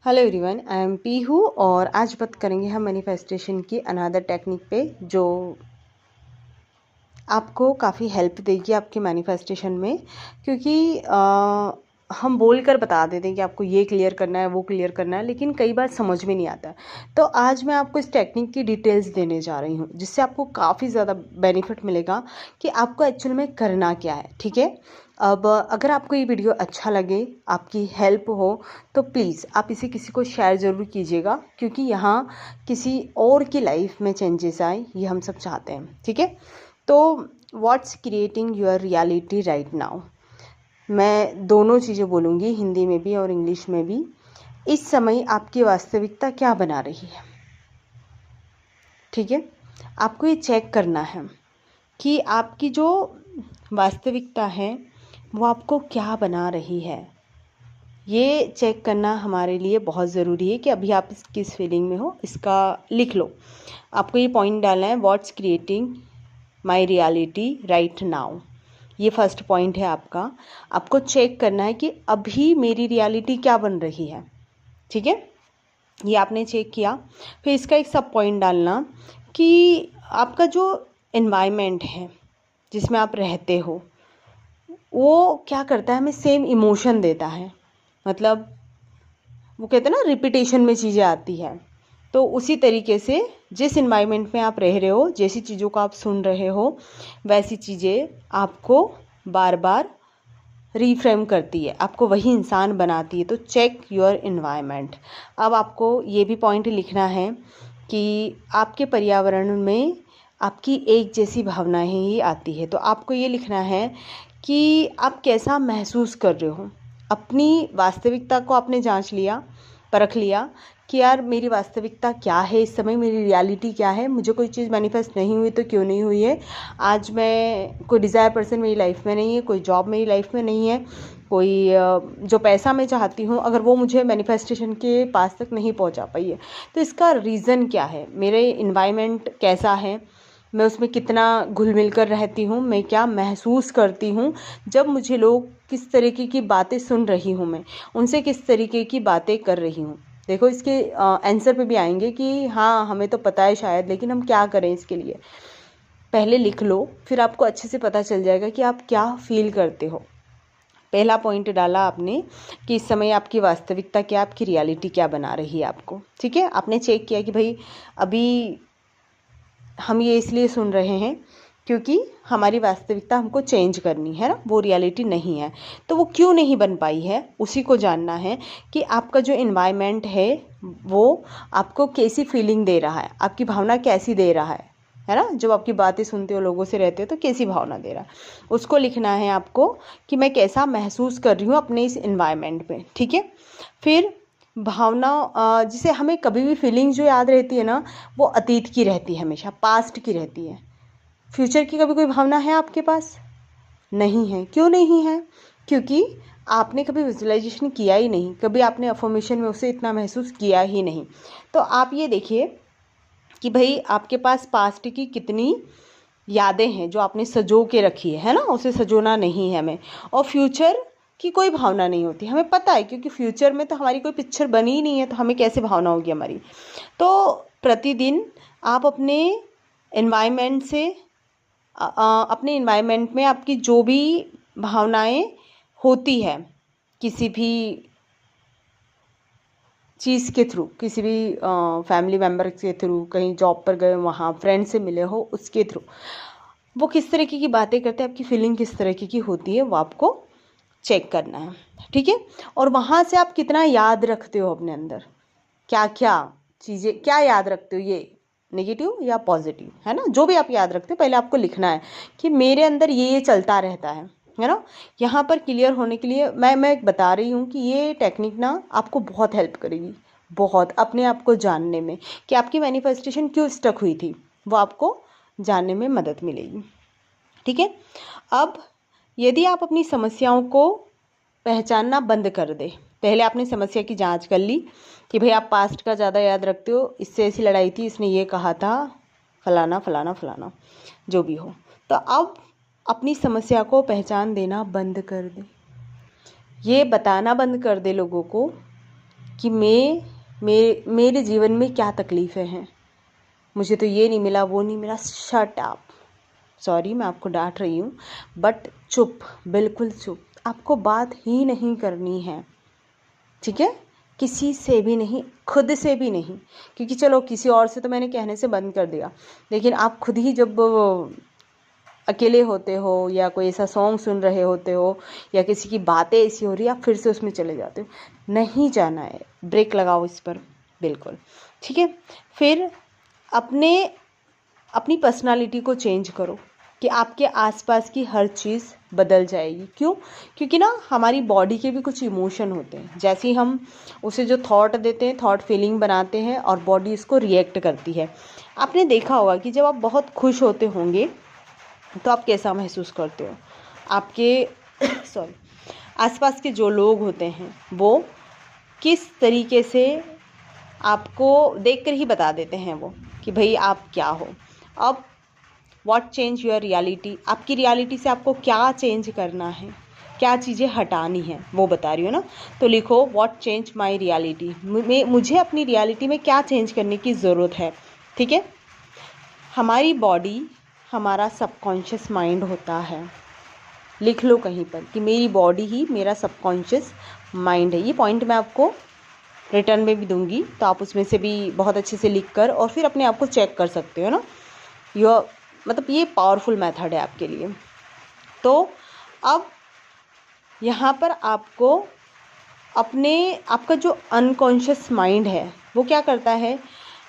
Hello everyone, I am Pihu और आज बात करेंगे हम मैनिफेस्टेशन की अनदर टेक्निक पे जो आपको काफ़ी हेल्प देगी आपके मैनिफेस्टेशन में। क्योंकि हम बोल कर बता देते हैं कि आपको ये क्लियर करना है, वो क्लियर करना है, लेकिन कई बार समझ में नहीं आता। तो आज मैं आपको इस टेक्निक की डिटेल्स देने जा रही हूँ जिससे आपको काफ़ी ज़्यादा बेनिफिट मिलेगा कि आपको एक्चुअल में करना क्या है। ठीक है, अब अगर आपको ये वीडियो अच्छा लगे, आपकी हेल्प हो, तो प्लीज़ आप इसे किसी को शेयर ज़रूर कीजिएगा, क्योंकि यहाँ किसी और की लाइफ में चेंजेस आए, ये हम सब चाहते हैं। ठीक है, तो what's creating your reality right now, मैं दोनों चीज़ें बोलूँगी, हिंदी में भी और इंग्लिश में भी। इस समय आपकी वास्तविकता क्या बना रही है। ठीक है, आपको ये चेक करना है कि आपकी जो वास्तविकता है वो आपको क्या बना रही है। ये चेक करना हमारे लिए बहुत ज़रूरी है कि अभी आप किस फीलिंग में हो, इसका लिख लो। आपको ये पॉइंट डालना है, what's creating my reality right now. ये फर्स्ट पॉइंट है आपका। आपको चेक करना है कि अभी मेरी रियलिटी क्या बन रही है। ठीक है, ये आपने चेक किया। फिर इसका एक सब पॉइंट डालना कि आपका जो एनवायरनमेंट है जिसमें आप रहते हो वो क्या करता है, हमें सेम इमोशन देता है। मतलब वो कहते हैं ना, रिपीटेशन में चीज़ें आती है। तो उसी तरीके से जिस इन्वायरमेंट में आप रह रहे हो, जैसी चीज़ों को आप सुन रहे हो, वैसी चीज़ें आपको बार बार रीफ्रेम करती है, आपको वही इंसान बनाती है। तो चेक योर इन्वायरमेंट। अब आपको ये भी पॉइंट लिखना है कि आपके पर्यावरण में आपकी एक जैसी भावनाएं ही आती है। तो आपको ये लिखना है कि आप कैसा महसूस कर रहे हो। अपनी वास्तविकता को आपने जांच लिया, परख लिया कि यार मेरी वास्तविकता क्या है इस समय, मेरी रियलिटी क्या है, मुझे कोई चीज़ मैनिफेस्ट नहीं हुई तो क्यों नहीं हुई है। आज मैं कोई डिज़ायर पर्सन मेरी लाइफ में नहीं है, कोई जॉब मेरी लाइफ में नहीं है, कोई जो पैसा मैं चाहती हूँ अगर वो मुझे मैनिफेस्टेशन के पास तक नहीं पहुँचा पाई है, तो इसका रीज़न क्या है। मेरे इन्वायरमेंट कैसा है, मैं उसमें कितना घुल मिल कर रहती हूँ, मैं क्या महसूस करती हूँ जब मुझे लोग किस तरीके की बातें सुन रही हूँ, मैं उनसे किस तरीके की बातें कर रही हूँ। देखो इसके आंसर पे भी आएंगे कि हाँ हमें तो पता है शायद, लेकिन हम क्या करें इसके लिए। पहले लिख लो, फिर आपको अच्छे से पता चल जाएगा कि आप क्या फील करते हो। पहला पॉइंट डाला आपने कि इस समय आपकी वास्तविकता क्या, आपकी रियलिटी क्या बना रही है आपको। ठीक है, आपने चेक किया कि भाई अभी हम ये इसलिए सुन रहे हैं क्योंकि हमारी वास्तविकता हमको चेंज करनी है ना, वो रियलिटी नहीं है। तो वो क्यों नहीं बन पाई है, उसी को जानना है कि आपका जो इन्वायरमेंट है वो आपको कैसी फीलिंग दे रहा है, आपकी भावना कैसी दे रहा है ना। जब आपकी बातें सुनते हो, लोगों से रहते हो, तो कैसी भावना दे रहा है, उसको लिखना है आपको कि मैं कैसा महसूस कर रही हूँ अपने इस इन्वायरमेंट में। ठीक है, फिर भावना जिसे हमें कभी भी फीलिंग जो याद रहती है ना, वो अतीत की रहती है, हमेशा पास्ट की रहती है। फ्यूचर की कभी कोई भावना है आपके पास? नहीं है। क्यों नहीं है? क्योंकि आपने कभी विजुअलाइजेशन किया ही नहीं, कभी आपने अफर्मेशन में उसे इतना महसूस किया ही नहीं। तो आप ये देखिए कि भाई आपके पास पास्ट की कितनी यादें हैं जो आपने सजो के रखी है ना, उसे सजोना नहीं है हमें। और फ्यूचर की कोई भावना नहीं होती, हमें पता है, क्योंकि फ्यूचर में तो हमारी कोई पिक्चर बनी ही नहीं है, तो हमें कैसे भावना होगी हमारी। तो प्रतिदिन आप अपने एनवायरनमेंट से अपने इन्वायरमेंट में आपकी जो भी भावनाएं होती है, किसी भी चीज़ के थ्रू, किसी भी फैमिली मेम्बर के थ्रू, कहीं जॉब पर गए वहाँ फ्रेंड से मिले हो उसके थ्रू, वो किस तरीके की बातें करते हैं, आपकी फीलिंग किस तरीके की होती है, वो आपको चेक करना है। ठीक है, और वहाँ से आप कितना याद रखते हो अपने अंदर, क्या क्या चीज़ें क्या याद रखते हो, ये नेगेटिव या पॉजिटिव, है ना। जो भी आप याद रखते हो पहले आपको लिखना है कि मेरे अंदर ये चलता रहता है ना। यहाँ पर क्लियर होने के लिए मैं बता रही हूँ कि ये टेक्निक ना आपको बहुत हेल्प करेगी, बहुत अपने आप को जानने में कि आपकी मैनिफेस्टेशन क्यों स्टक हुई थी, वो आपको जानने में मदद मिलेगी। ठीक है, अब यदि आप अपनी समस्याओं को पहचानना बंद कर दे, पहले आपने समस्या की जांच कर ली कि भाई आप पास्ट का ज़्यादा याद रखते हो, इससे ऐसी लड़ाई थी, इसने ये कहा था, फलाना फलाना फलाना जो भी हो। तो अब अपनी समस्या को पहचान देना बंद कर दे, ये बताना बंद कर दे लोगों को कि मेरे जीवन में क्या तकलीफ़ें हैं, मुझे तो ये नहीं मिला, वो नहीं मिला। Shut up. सॉरी, मैं आपको डांट रही हूँ, बट चुप, बिल्कुल चुप। आपको बात ही नहीं करनी है, ठीक है? किसी से भी नहीं, खुद से भी नहीं, क्योंकि चलो किसी और से तो मैंने कहने से बंद कर दिया, लेकिन आप खुद ही जब अकेले होते हो या कोई ऐसा सॉन्ग सुन रहे होते हो या किसी की बातें ऐसी हो रही है, आप फिर से उसमें चले जाते हो। नहीं जाना है, ब्रेक लगाओ इस पर, बिल्कुल, ठीक है? फिर अपनी पर्सनालिटी को चेंज करो कि आपके आसपास की हर चीज़ बदल जाएगी। क्यों? क्योंकि ना हमारी बॉडी के भी कुछ इमोशन होते हैं, जैसे ही हम उसे जो थॉट देते हैं, थॉट फीलिंग बनाते हैं और बॉडी इसको रिएक्ट करती है। आपने देखा होगा कि जब आप बहुत खुश होते होंगे तो आप कैसा महसूस करते हो? आपके सॉरी, आसपास के जो लोग होते हैं वो किस तरीके से आपको देखकर ही बता देते हैं वो कि भाई आप क्या हो। अब व्हाट चेंज योर रियलिटी, आपकी रियलिटी से आपको क्या चेंज करना है, क्या चीज़ें हटानी है, वो बता रही हो ना। तो लिखो व्हाट चेंज माई रियलिटी, मुझे अपनी रियलिटी में क्या चेंज करने की ज़रूरत है, ठीक है? हमारी बॉडी हमारा सबकॉन्शियस माइंड होता है। लिख लो कहीं पर कि मेरी बॉडी ही मेरा सबकॉन्शियस माइंड है। ये पॉइंट मैं आपको रिटर्न में भी दूंगी, तो आप उसमें से भी बहुत अच्छे से लिख कर और फिर अपने आप को चेक कर सकते हो ना। मतलब ये पावरफुल मेथड है आपके लिए। तो अब यहाँ पर आपको आपका जो अनकॉन्शियस माइंड है वो क्या करता है,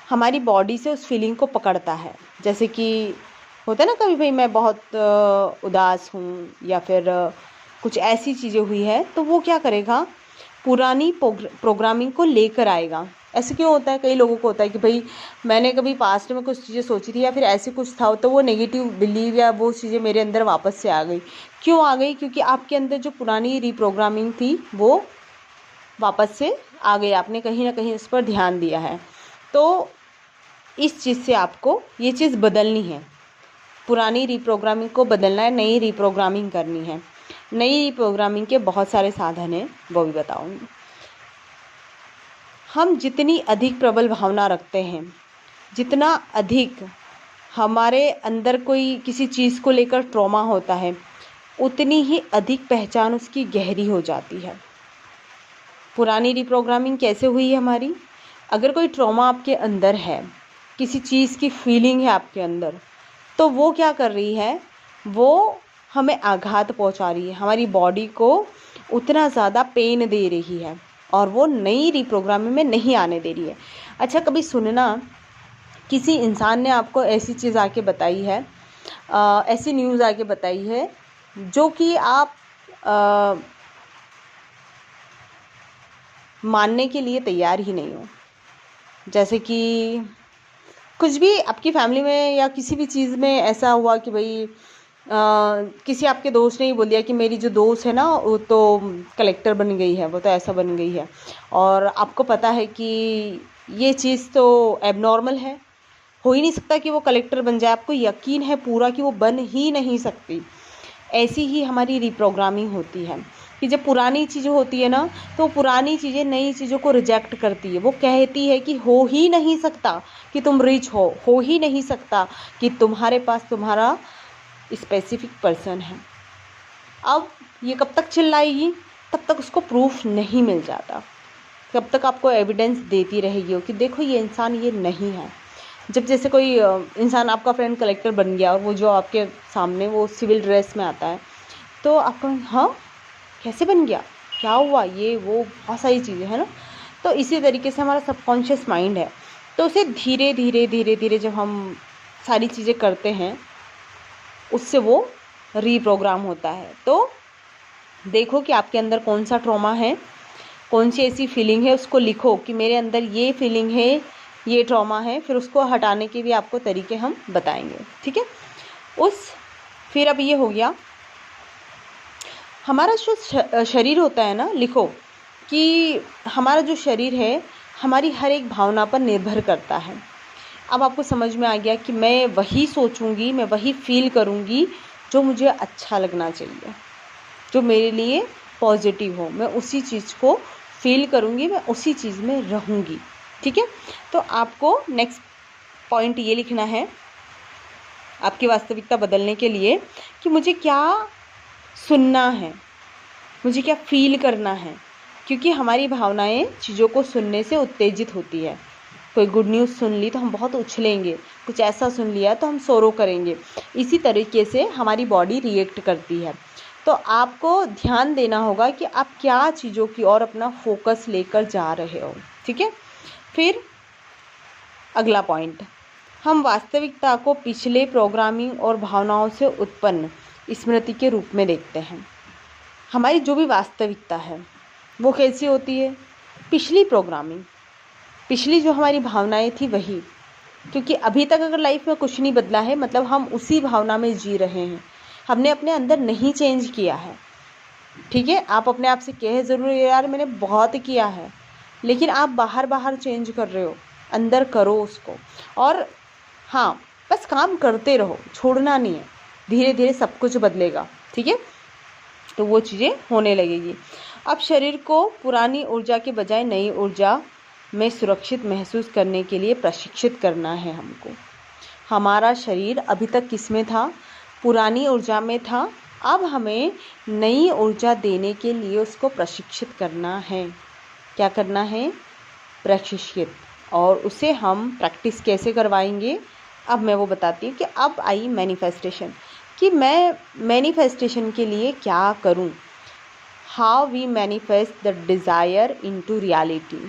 हमारी बॉडी से उस फीलिंग को पकड़ता है। जैसे कि होता है ना कभी भाई मैं बहुत उदास हूँ या फिर कुछ ऐसी चीज़ें हुई है, तो वो क्या करेगा, पुरानी प्रोग्रामिंग को लेकर आएगा। ऐसे क्यों होता है? कई लोगों को होता है कि भाई मैंने कभी पास्ट में कुछ चीज़ें सोची थी या फिर ऐसे कुछ था, तो वो नेगेटिव बिलीव या वो चीज़ें मेरे अंदर वापस से आ गई। क्यों आ गई? क्योंकि आपके अंदर जो पुरानी रीप्रोग्रामिंग थी वो वापस से आ गई, आपने कहीं ना कहीं उस पर ध्यान दिया है। तो इस चीज़ से आपको ये चीज़ बदलनी है, पुरानी रीप्रोग्रामिंग को बदलना है, नई रीप्रोग्रामिंग करनी है। नई रीप्रोग्रामिंग के बहुत सारे साधन हैं, वो भी बताऊंगी। हम जितनी अधिक प्रबल भावना रखते हैं, जितना अधिक हमारे अंदर कोई किसी चीज़ को लेकर ट्रॉमा होता है, उतनी ही अधिक पहचान उसकी गहरी हो जाती है। पुरानी रीप्रोग्रामिंग कैसे हुई है हमारी? अगर कोई ट्रॉमा आपके अंदर है, किसी चीज़ की फीलिंग है आपके अंदर, तो वो क्या कर रही है, वो हमें आघात पहुंचा रही है, हमारी बॉडी को उतना ज़्यादा पेन दे रही है और वो नई रीप्रोग्रामिंग में नहीं आने दे रही है। अच्छा, कभी सुनना किसी इंसान ने आपको ऐसी चीज़ आके बताई है, ऐसी न्यूज़ आके बताई है जो कि आप मानने के लिए तैयार ही नहीं हो। जैसे कि कुछ भी आपकी फैमिली में या किसी भी चीज़ में ऐसा हुआ कि भाई किसी आपके दोस्त ने ही बोल दिया कि मेरी जो दोस्त है ना वो तो कलेक्टर बन गई है, वो तो ऐसा बन गई है, और आपको पता है कि ये चीज़ तो एबनॉर्मल है, हो ही नहीं सकता कि वो कलेक्टर बन जाए, आपको यकीन है पूरा कि वो बन ही नहीं सकती। ऐसी ही हमारी रीप्रोग्रामिंग होती है कि जब पुरानी चीज़ें होती है ना, तो पुरानी चीज़ें नई चीज़ों को रिजेक्ट करती है। वो कहती है कि हो ही नहीं सकता कि तुम रिच हो ही नहीं सकता कि तुम्हारे पास तुम्हारा स्पेसिफिक पर्सन है। अब ये कब तक चिल्लाएगी? तब तक उसको प्रूफ नहीं मिल जाता, कब तक आपको एविडेंस देती रहेगी कि देखो ये इंसान ये नहीं है। जब जैसे कोई इंसान, आपका फ्रेंड कलेक्टर बन गया और वो जो आपके सामने वो सिविल ड्रेस में आता है, तो आपको हाँ कैसे बन गया, क्या हुआ, ये वो बहुत सारी चीज़ें हैं ना। तो इसी तरीके से हमारा सबकॉन्शियस माइंड है, तो उसे धीरे धीरे धीरे धीरे जब हम सारी चीज़ें करते हैं उससे वो रीप्रोग्राम होता है। तो देखो कि आपके अंदर कौन सा ट्रॉमा है, कौन सी ऐसी फीलिंग है, उसको लिखो कि मेरे अंदर ये फीलिंग है, ये ट्रॉमा है, फिर उसको हटाने के भी आपको तरीके हम बताएंगे, ठीक है। फिर अब ये हो गया हमारा जो शरीर होता है ना, लिखो कि हमारा जो शरीर है हमारी हर एक भावना पर निर्भर करता है। अब आपको समझ में आ गया कि मैं वही सोचूंगी, मैं वही फील करूंगी जो मुझे अच्छा लगना चाहिए, जो मेरे लिए पॉजिटिव हो, मैं उसी चीज़ को फील करूँगी मैं उसी चीज़ में रहूँगी। ठीक है, तो आपको नेक्स्ट पॉइंट ये लिखना है आपकी वास्तविकता बदलने के लिए कि मुझे क्या सुनना है, मुझे क्या फील करना है, क्योंकि हमारी भावनाएं चीज़ों को सुनने से उत्तेजित होती है। कोई गुड न्यूज़ सुन ली तो हम बहुत उछलेंगे, कुछ ऐसा सुन लिया तो हम सोरो करेंगे। इसी तरीके से हमारी बॉडी रिएक्ट करती है। तो आपको ध्यान देना होगा कि आप क्या चीज़ों की ओर अपना फोकस लेकर जा रहे हो। ठीक है, फिर अगला पॉइंट, हम वास्तविकता को पिछले प्रोग्रामिंग और भावनाओं से उत्पन्न स्मृति के रूप में देखते हैं। हमारी जो भी वास्तविकता है वो कैसी होती है? पिछली प्रोग्रामिंग, पिछली जो हमारी भावनाएं थी वही, क्योंकि अभी तक अगर लाइफ में कुछ नहीं बदला है मतलब हम उसी भावना में जी रहे हैं, हमने अपने अंदर नहीं चेंज किया है। ठीक है, आप अपने आप से कहे ज़रूर यार मैंने बहुत किया है, लेकिन आप बाहर बाहर चेंज कर रहे हो, अंदर करो उसको। और हाँ, बस काम करते रहो, छोड़ना नहीं है, धीरे धीरे सब कुछ बदलेगा। ठीक है, तो वो चीज़ें होने लगेगी। अब शरीर को पुरानी ऊर्जा के बजाय नई ऊर्जा में सुरक्षित महसूस करने के लिए प्रशिक्षित करना है हमको। हमारा शरीर अभी तक किस में था? पुरानी ऊर्जा में था। अब हमें नई ऊर्जा देने के लिए उसको प्रशिक्षित करना है। क्या करना है? प्रशिक्षित। और उसे हम प्रैक्टिस कैसे करवाएंगे? अब मैं वो बताती हूँ कि अब आई मैनिफेस्टेशन, कि मैं मैनिफेस्टेशन के लिए क्या करूँ। How we manifest the desire into reality.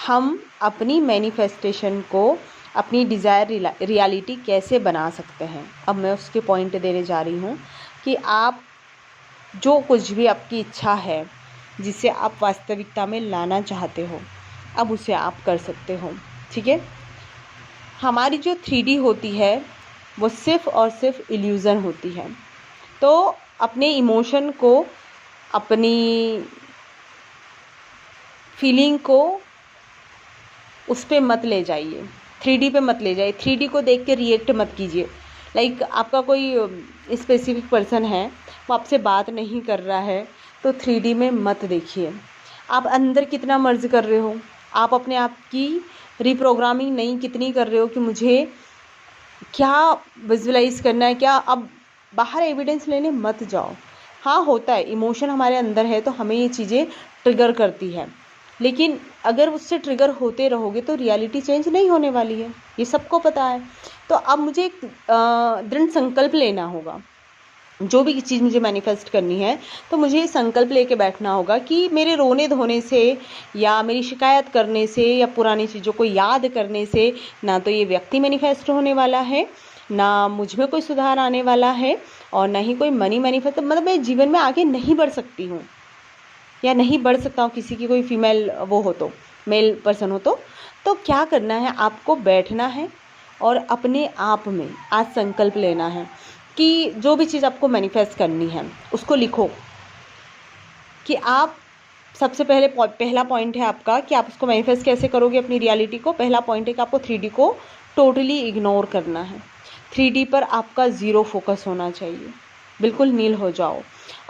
हम अपनी मैनिफेस्टेशन को, अपनी डिज़ायर रियलिटी कैसे बना सकते हैं। अब मैं उसके पॉइंट देने जा रही हूँ कि आप जो कुछ भी आपकी इच्छा है, जिसे आप वास्तविकता में लाना चाहते हो, अब उसे आप कर सकते हो। ठीक है, हमारी जो 3D होती है वो सिर्फ़ और सिर्फ इल्यूज़न होती है। तो अपने इमोशन को, अपनी फीलिंग को उस पे मत ले जाइए, 3D पे मत ले जाइए। 3D को देख के रिएक्ट मत कीजिए। लाइक आपका कोई स्पेसिफिक पर्सन है, वो आपसे बात नहीं कर रहा है, तो 3D में मत देखिए। आप अंदर कितना मर्ज कर रहे हो, आप अपने आप की रीप्रोग्रामिंग नहीं कितनी कर रहे हो कि मुझे क्या विजुलाइज करना है क्या। अब बाहर एविडेंस लेने मत जाओ। हाँ, होता है, इमोशन हमारे अंदर है तो हमें ये चीज़ें ट्रिगर करती है, लेकिन अगर उससे ट्रिगर होते रहोगे तो रियलिटी चेंज नहीं होने वाली है, ये सबको पता है। तो अब मुझे एक दृढ़ संकल्प लेना होगा। जो भी चीज़ मुझे मैनिफेस्ट करनी है तो मुझे ये संकल्प लेके बैठना होगा कि मेरे रोने धोने से या मेरी शिकायत करने से या पुरानी चीज़ों को याद करने से ना तो ये व्यक्ति मैनिफेस्ट होने वाला है, ना मुझ में कोई सुधार आने वाला है, और ना ही कोई मनी मैनिफेस्ट, मतलब मैं जीवन में आगे नहीं बढ़ सकती हूँ या नहीं बढ़ सकता हूँ। किसी की कोई फीमेल वो हो तो, मेल पर्सन हो तो क्या करना है, आपको बैठना है और अपने आप में आज संकल्प लेना है कि जो भी चीज़ आपको मैनिफेस्ट करनी है उसको लिखो। कि आप सबसे पहला पॉइंट है आपका कि आप उसको मैनिफेस्ट कैसे करोगे अपनी रियलिटी को। पहला पॉइंट है कि आपको 3D को टोटली इग्नोर करना है। 3D पर आपका ज़ीरो फोकस होना चाहिए, बिल्कुल नील हो जाओ।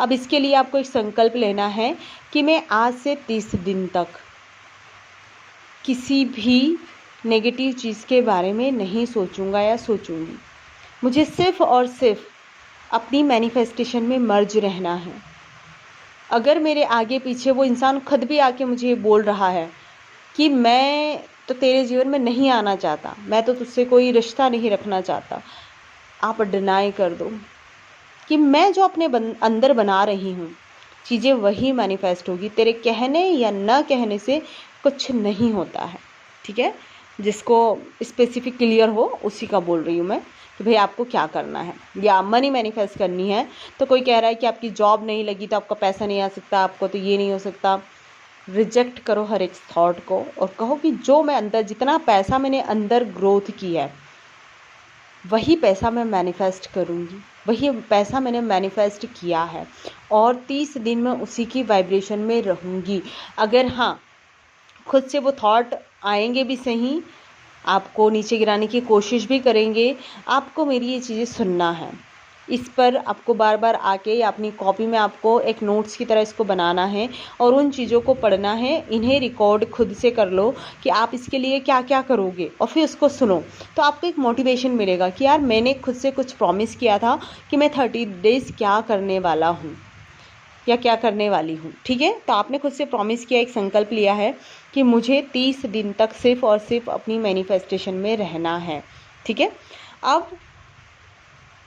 अब इसके लिए आपको एक संकल्प लेना है कि मैं आज से 30 दिन तक किसी भी नेगेटिव चीज़ के बारे में नहीं सोचूंगा या सोचूंगी। मुझे सिर्फ़ और सिर्फ अपनी मैनिफेस्टेशन में मर्ज रहना है। अगर मेरे आगे पीछे वो इंसान खुद भी आके मुझे बोल रहा है कि मैं तो तेरे जीवन में नहीं आना चाहता, मैं तो तुझसे कोई रिश्ता नहीं रखना चाहता, आप डिनाई कर दो कि मैं जो अपने अंदर बना रही हूँ चीज़ें वही मैनिफेस्ट होगी। तेरे कहने या न कहने से कुछ नहीं होता है। ठीक है, जिसको स्पेसिफिक क्लियर हो उसी का बोल रही हूँ मैं कि भाई आपको क्या करना है। या मनी मैनिफेस्ट करनी है तो कोई कह रहा है कि आपकी जॉब नहीं लगी तो आपका पैसा नहीं आ सकता, आपको तो ये नहीं हो सकता। रिजेक्ट करो हर एक थॉट को और कहो कि जो मैं अंदर, जितना पैसा मैंने अंदर ग्रोथ की है वही पैसा मैं मैनिफेस्ट करूँगी, वही पैसा मैंने मैनिफेस्ट किया है और 30 दिन में उसी की वाइब्रेशन में रहूँगी। अगर हाँ खुद से वो थॉट आएंगे भी सही, आपको नीचे गिराने की कोशिश भी करेंगे, आपको मेरी ये चीज़ें सुनना है। इस पर आपको बार बार आके या अपनी कॉपी में आपको एक नोट्स की तरह इसको बनाना है और उन चीज़ों को पढ़ना है। इन्हें रिकॉर्ड खुद से कर लो कि आप इसके लिए क्या क्या करोगे और फिर उसको सुनो, तो आपको एक मोटिवेशन मिलेगा कि यार मैंने खुद से कुछ प्रॉमिस किया था कि मैं 30 डेज़ क्या करने वाला हूँ या क्या करने वाली हूँ। ठीक है, तो आपने खुद से प्रॉमिस किया, एक संकल्प लिया है कि मुझे 30 दिन तक सिर्फ और सिर्फ अपनी मैनिफेस्टेशन में रहना है। ठीक है, अब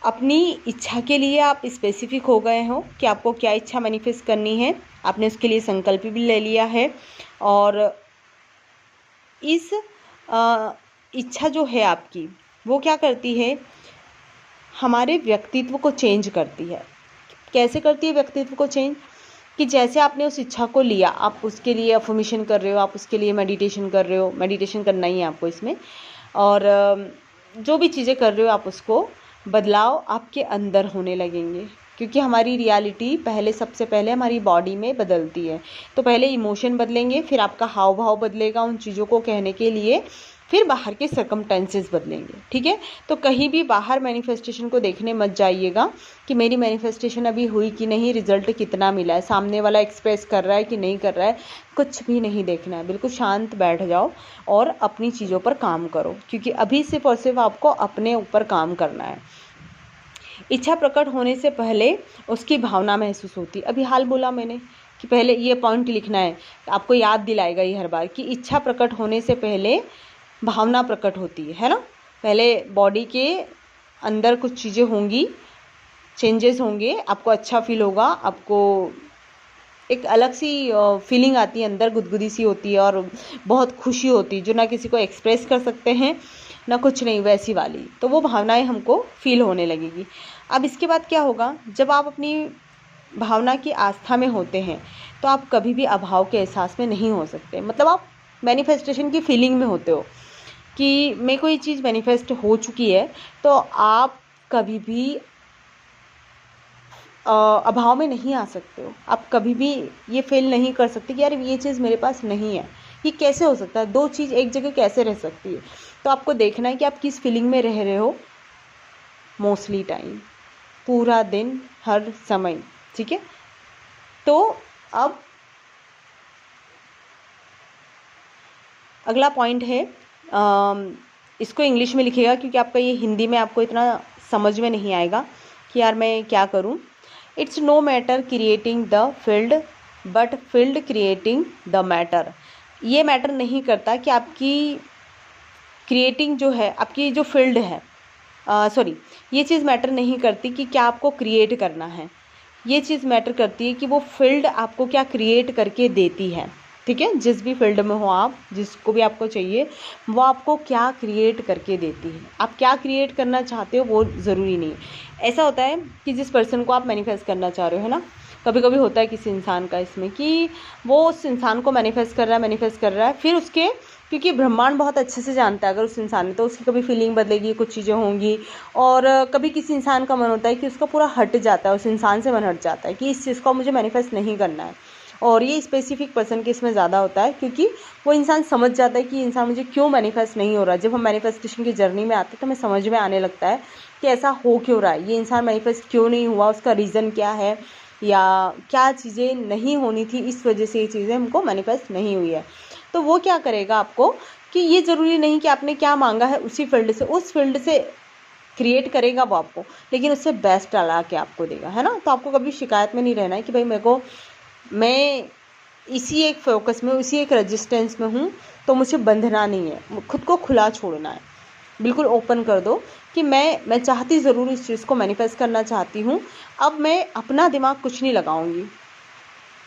अपनी इच्छा के लिए आप स्पेसिफिक हो गए हो कि आपको क्या इच्छा मैनिफेस्ट करनी है, आपने उसके लिए संकल्प भी ले लिया है और इस इच्छा जो है आपकी वो क्या करती है, हमारे व्यक्तित्व को चेंज करती है। कैसे करती है व्यक्तित्व को चेंज, कि जैसे आपने उस इच्छा को लिया, आप उसके लिए अफर्मेशन कर रहे हो, आप उसके लिए मेडिटेशन कर रहे हो, मेडिटेशन करना ही है आपको इसमें, और जो भी चीज़ें कर रहे हो आप उसको बदलाव आपके अंदर होने लगेंगे, क्योंकि हमारी रियलिटी सबसे पहले हमारी बॉडी में बदलती है। तो पहले इमोशन बदलेंगे, फिर आपका हाव भाव बदलेगा उन चीज़ों को कहने के लिए, फिर बाहर के सर्कमटेंसेस बदलेंगे। ठीक है, तो कहीं भी बाहर मैनिफेस्टेशन को देखने मत जाइएगा कि मेरी मैनिफेस्टेशन अभी हुई कि नहीं, रिजल्ट कितना मिला है, सामने वाला एक्सप्रेस कर रहा है कि नहीं कर रहा है, कुछ भी नहीं देखना है। बिल्कुल शांत बैठ जाओ और अपनी चीज़ों पर काम करो, क्योंकि अभी सिर्फ और सिर्फ आपको अपने ऊपर काम करना है। इच्छा प्रकट होने से पहले उसकी भावना महसूस होती है। अभी हाल बोला मैंने कि पहले ये पॉइंट लिखना है, आपको याद दिलाएगा ये हर बार कि इच्छा प्रकट होने से पहले भावना प्रकट होती है ना। पहले बॉडी के अंदर कुछ चीज़ें होंगी, चेंजेस होंगे, आपको अच्छा फील होगा, आपको एक अलग सी फीलिंग आती है, अंदर गुदगुदी सी होती है और बहुत खुशी होती है जो ना किसी को एक्सप्रेस कर सकते हैं ना कुछ नहीं, वैसी वाली। तो वो भावनाएं हमको फील होने लगेगी। अब इसके बाद क्या होगा, जब आप अपनी भावना की आस्था में होते हैं तो आप कभी भी अभाव के एहसास में नहीं हो सकते। मतलब आप मैनिफेस्टेशन की फीलिंग में होते हो कि मेरे को ये चीज़ मैनिफेस्ट हो चुकी है, तो आप कभी भी अभाव में नहीं आ सकते हो। आप कभी भी ये फील नहीं कर सकते कि यार ये चीज़ मेरे पास नहीं है, ये कैसे हो सकता है, दो चीज़ एक जगह कैसे रह सकती है। तो आपको देखना है कि आप किस फीलिंग में रह रहे हो मोस्टली टाइम, पूरा दिन, हर समय। ठीक है, तो अब अगला पॉइंट है, इसको इंग्लिश में लिखिएगा क्योंकि आपका ये हिंदी में आपको इतना समझ में नहीं आएगा कि यार मैं क्या करूं। It's no matter creating the field but field creating the matter. ये मैटर नहीं करता कि आपकी क्रिएटिंग जो है, आपकी जो फील्ड है, ये चीज़ मैटर नहीं करती कि क्या आपको क्रिएट करना है। ये चीज़ मैटर करती है कि वो फील्ड आपको क्या क्रिएट करके देती है। ठीक है, जिस भी फील्ड में हो आप, जिसको भी आपको चाहिए, वो आपको क्या क्रिएट करके देती है। आप क्या क्रिएट करना चाहते हो वो ज़रूरी नहीं। ऐसा होता है कि जिस पर्सन को आप मैनिफेस्ट करना चाह रहे हो, है ना, कभी कभी होता है किसी इंसान का इसमें कि वो उस इंसान को मैनिफेस्ट कर रहा है, फिर उसके, क्योंकि ब्रह्मांड बहुत अच्छे से जानता है अगर उस इंसान ने, तो उसकी कभी फीलिंग बदलेगी, कुछ चीज़ें होंगी। और कभी किसी इंसान का मन होता है कि उसका पूरा हट जाता है, उस इंसान से मन हट जाता है कि इस चीज़ को मुझे मैनिफेस्ट नहीं करना है। और ये स्पेसिफिक पर्सन के इसमें ज़्यादा होता है, क्योंकि वो इंसान समझ जाता है कि इंसान मुझे क्यों मैनिफेस्ट नहीं हो रहा है। जब हम मैनिफेस्टेशन की जर्नी में आते हैं तो हमें समझ में आने लगता है कि ऐसा हो क्यों रहा है, ये इंसान मैनिफेस्ट क्यों नहीं हुआ, उसका रीज़न क्या है, या क्या चीज़ें नहीं होनी थी, इस वजह से ये चीज़ें हमको मैनिफेस्ट नहीं हुई है। तो वो क्या करेगा आपको, कि ये ज़रूरी नहीं कि आपने क्या मांगा है उसी फील्ड से, उस फील्ड से क्रिएट करेगा वो आपको, लेकिन उससे बेस्ट ला के आपको देगा, है ना। तो आपको कभी शिकायत में नहीं रहना है कि भाई मैं इसी एक फोकस में, इसी एक रेजिस्टेंस में हूँ, तो मुझे बंधना नहीं है, खुद को खुला छोड़ना है। बिल्कुल ओपन कर दो कि मैं चाहती ज़रूर इस चीज़ को मैनिफेस्ट करना चाहती हूँ, अब मैं अपना दिमाग कुछ नहीं लगाऊंगी,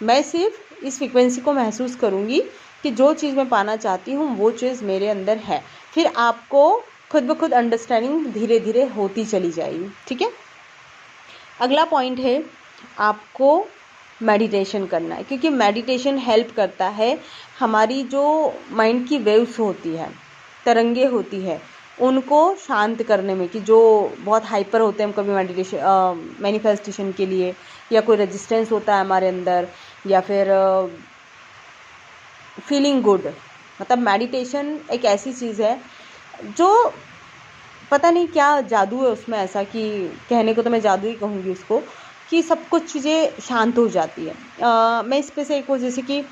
मैं सिर्फ इस फ्रीक्वेंसी को महसूस करूँगी कि जो चीज़ मैं पाना चाहती हूँ वो चीज़ मेरे अंदर है। फिर आपको खुद ब खुद अंडरस्टैंडिंग धीरे धीरे होती चली जाएगी। ठीक है, अगला पॉइंट है, आपको मेडिटेशन करना है, क्योंकि मेडिटेशन हेल्प करता है हमारी जो माइंड की वेव्स होती है, तरंगे होती है, उनको शांत करने में, कि जो बहुत हाइपर होते हैं हम कभी मैनिफेस्टेशन के लिए, या कोई रेजिस्टेंस होता है हमारे अंदर, या फिर फीलिंग गुड। मतलब मेडिटेशन एक ऐसी चीज़ है जो पता नहीं क्या जादू है उसमें ऐसा, कि कहने को तो मैं जादू ही कहूँगी उसको, कि सब कुछ चीज़ें शांत हो जाती है। मैं इस पे से एक वो, जैसे कि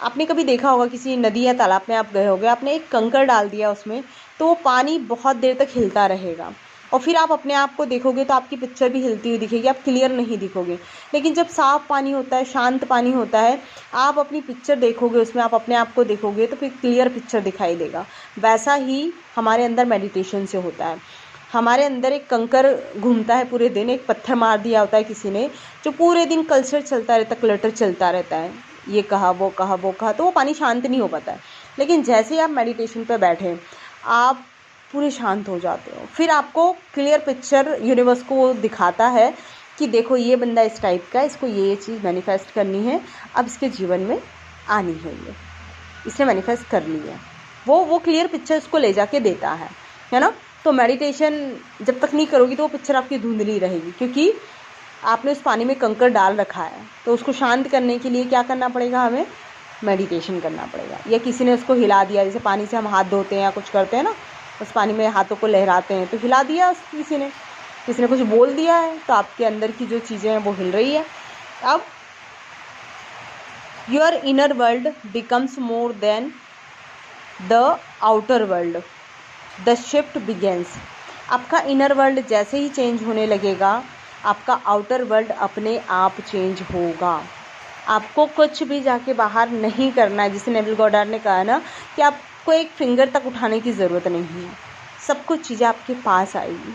आपने कभी देखा होगा किसी नदी या तालाब में आप गए होगे, आपने एक कंकड़ डाल दिया उसमें, तो वो पानी बहुत देर तक हिलता रहेगा और फिर आप अपने आप को देखोगे तो आपकी पिक्चर भी हिलती हुई दिखेगी, आप क्लियर नहीं दिखोगे। लेकिन जब साफ़ पानी होता है, शांत पानी होता है, आप अपनी पिक्चर देखोगे उसमें, आप अपने आप को देखोगे तो फिर क्लियर पिक्चर दिखाई देगा। वैसा ही हमारे अंदर मेडिटेशन से होता है। हमारे अंदर एक कंकर घूमता है पूरे दिन, एक पत्थर मार दिया होता है किसी ने, जो पूरे दिन कल्चर चलता रहता है, क्लटर चलता रहता है, ये कहा वो कहा वो कहा, तो वो पानी शांत नहीं हो पाता है। लेकिन जैसे ही आप मेडिटेशन पे बैठे, आप पूरे शांत हो जाते हो, फिर आपको क्लियर पिक्चर यूनिवर्स को दिखाता है कि देखो ये बंदा इस टाइप का है, इसको ये चीज़ मैनिफेस्ट करनी है, अब इसके जीवन में आनी है, ये इसने मैनिफेस्ट कर ली है। वो क्लियर पिक्चर उसको ले जाके देता है ना। तो मेडिटेशन जब तक नहीं करोगी तो वो पिक्चर आपकी धुंधली रहेगी, क्योंकि आपने उस पानी में कंकर डाल रखा है। तो उसको शांत करने के लिए क्या करना पड़ेगा, हमें मेडिटेशन करना पड़ेगा। या किसी ने उसको हिला दिया, जैसे पानी से हम हाथ धोते हैं या कुछ करते हैं ना, उस पानी में हाथों को लहराते हैं, तो हिला दिया किसी ने कुछ बोल दिया है, तो आपके अंदर की जो चीज़ें हैं वो हिल रही है। अब your inner world becomes more than the outer world, the shift begins. आपका इनर वर्ल्ड जैसे ही चेंज होने लगेगा, आपका आउटर वर्ल्ड अपने आप चेंज होगा। आपको कुछ भी जाके बाहर नहीं करना है। जैसे नेविल गॉडार्ड ने कहा ना कि आपको एक फिंगर तक उठाने की ज़रूरत नहीं है, सब कुछ चीज़ें आपके पास आएगी।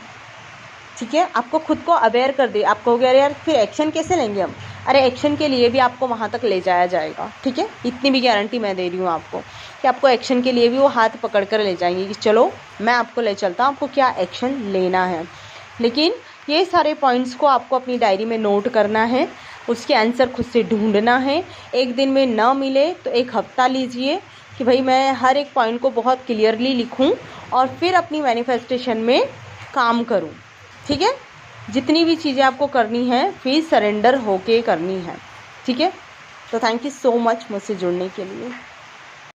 ठीक है, आपको खुद को अवेयर कर दे। आप कहोगे अरे यार फिर एक्शन कैसे लेंगे हम, अरे एक्शन के लिए भी आपको वहाँ तक ले जाया जाएगा। ठीक है, इतनी भी गारंटी मैं दे रही हूँ आपको कि आपको एक्शन के लिए भी वो हाथ पकड़ कर ले जाएंगे कि चलो मैं आपको ले चलता हूँ, आपको क्या एक्शन लेना है। लेकिन ये सारे पॉइंट्स को आपको अपनी डायरी में नोट करना है, उसके आंसर खुद से ढूंढना है। एक दिन में ना मिले तो एक हफ्ता लीजिए कि भाई मैं हर एक पॉइंट को बहुत क्लियरली लिखूं और फिर अपनी मैनिफेस्टेशन में काम करूं। ठीक है, जितनी भी चीज़ें आपको करनी है फिर सरेंडर होके करनी है। ठीक है, तो थैंक यू सो मच मुझसे जुड़ने के लिए।